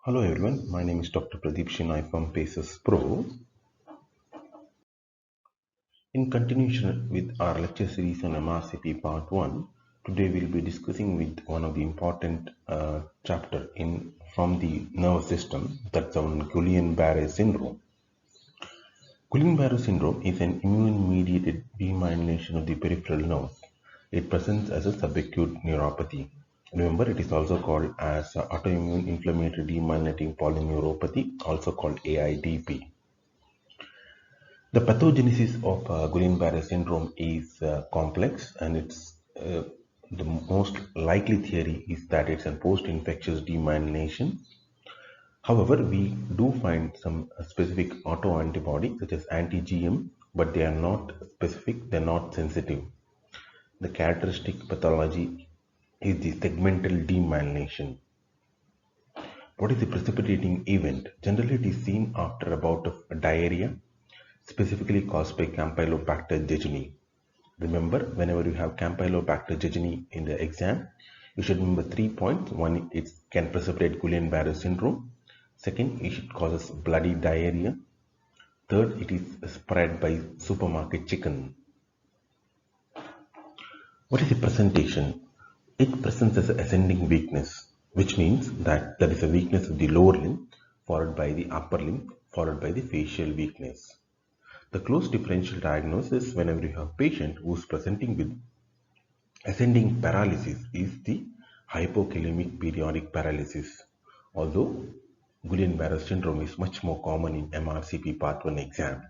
Hello everyone, my name is Dr. Pradeep Shinai from Pacespro. In continuation with our lecture series on MRCP Part 1, today we'll be discussing with one of the important chapter from the nervous system, that's on Guillain-Barré syndrome. Guillain-Barré syndrome is an immune-mediated demyelination of the peripheral nerves. It presents as a subacute neuropathy. Remember, it is also called as autoimmune inflammatory demyelinating polyneuropathy, also called AIDP. The pathogenesis of Guillain-Barré syndrome is complex, and the most likely theory is that it's a post-infectious demyelination. However, we do find some specific autoantibodies such as anti-GM, but they are not specific, they are not sensitive. The characteristic pathology is the segmental demyelination. What is the precipitating event? Generally, it is seen after a bout of diarrhea, specifically caused by Campylobacter jejuni. Remember, whenever you have Campylobacter jejuni in the exam, you should remember 3 points. One, it can precipitate Guillain-Barré syndrome. Second, it causes bloody diarrhea. Third, it is spread by supermarket chicken. What is the presentation? It presents as ascending weakness, which means that there is a weakness of the lower limb, followed by the upper limb, followed by the facial weakness. The close differential diagnosis whenever you have a patient who is presenting with ascending paralysis is the hypokalemic periodic paralysis. Although Guillain-Barré syndrome is much more common in MRCP Part 1 exam.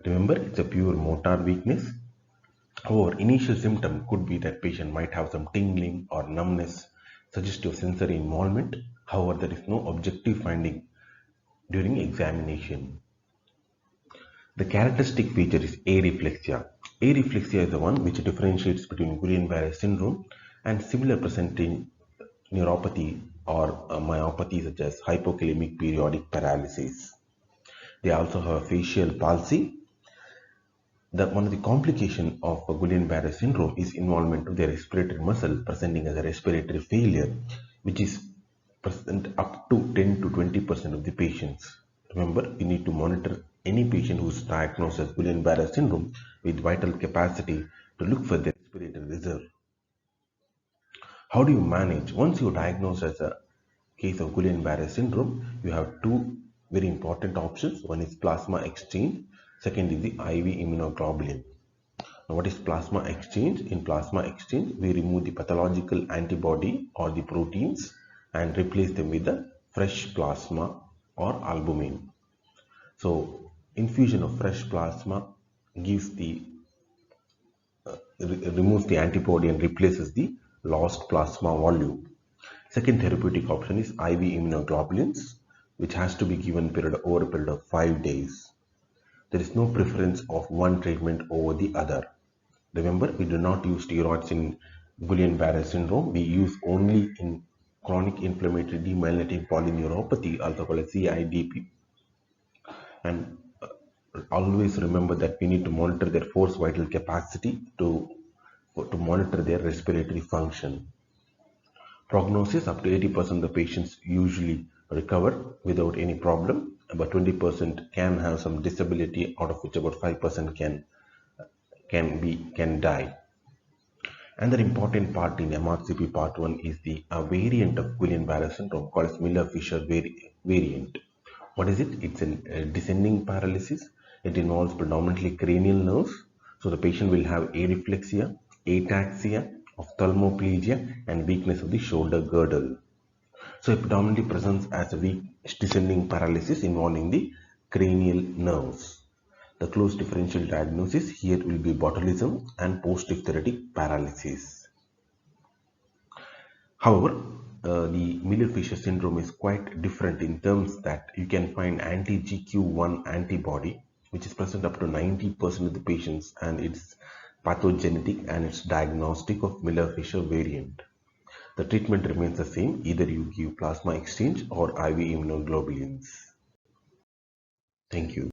Remember, it's a pure motor weakness. However, initial symptom could be that patient might have some tingling or numbness, suggestive sensory involvement. However, there is no objective finding during examination. The characteristic feature is areflexia. Areflexia is the one which differentiates between Guillain-Barré syndrome and similar presenting neuropathy or myopathy such as hypokalemic periodic paralysis. They also have a facial palsy. One of the complications of Guillain-Barré syndrome is involvement of the respiratory muscle presenting as a respiratory failure, which is present up to 10 to 20% of the patients. Remember, you need to monitor any patient who is diagnosed as Guillain-Barré syndrome with vital capacity to look for the respiratory reserve. How do you manage? Once you are diagnosed as a case of Guillain-Barré syndrome, you have two very important options. One is plasma exchange. Second is the IV immunoglobulin. Now, what is plasma exchange? In plasma exchange, we remove the pathological antibody or the proteins and replace them with the fresh plasma or albumin. So, infusion of fresh plasma gives removes the antibody and replaces the lost plasma volume. Second therapeutic option is IV immunoglobulins, which has to be given over a period of 5 days. There is no preference of one treatment over the other. Remember, we do not use steroids in Guillain-Barré syndrome. We use only in chronic inflammatory demyelinating polyneuropathy, also called as CIDP. And always remember that we need to monitor their force vital capacity to monitor their respiratory function. Prognosis, up to 80% of the patients usually recover without any problem. About 20% can have some disability, out of which about 5% can die. Another important part in MRCP Part 1 is the variant of Guillain-Barré syndrome called as Miller-Fisher variant. What is it? It's a descending paralysis. It involves predominantly cranial nerves. So the patient will have areflexia, ataxia, ophthalmoplegia, and weakness of the shoulder girdle. So it predominantly presents as a weak descending paralysis involving the cranial nerves. The close differential diagnosis here will be botulism and post-diphtheritic paralysis. However, the Miller-Fisher syndrome is quite different in terms that you can find anti-GQ1 antibody, which is present up to 90% of the patients, and it's pathogenic and it's diagnostic of Miller-Fisher variant. The treatment remains the same, either you give plasma exchange or IV immunoglobulins. Thank you.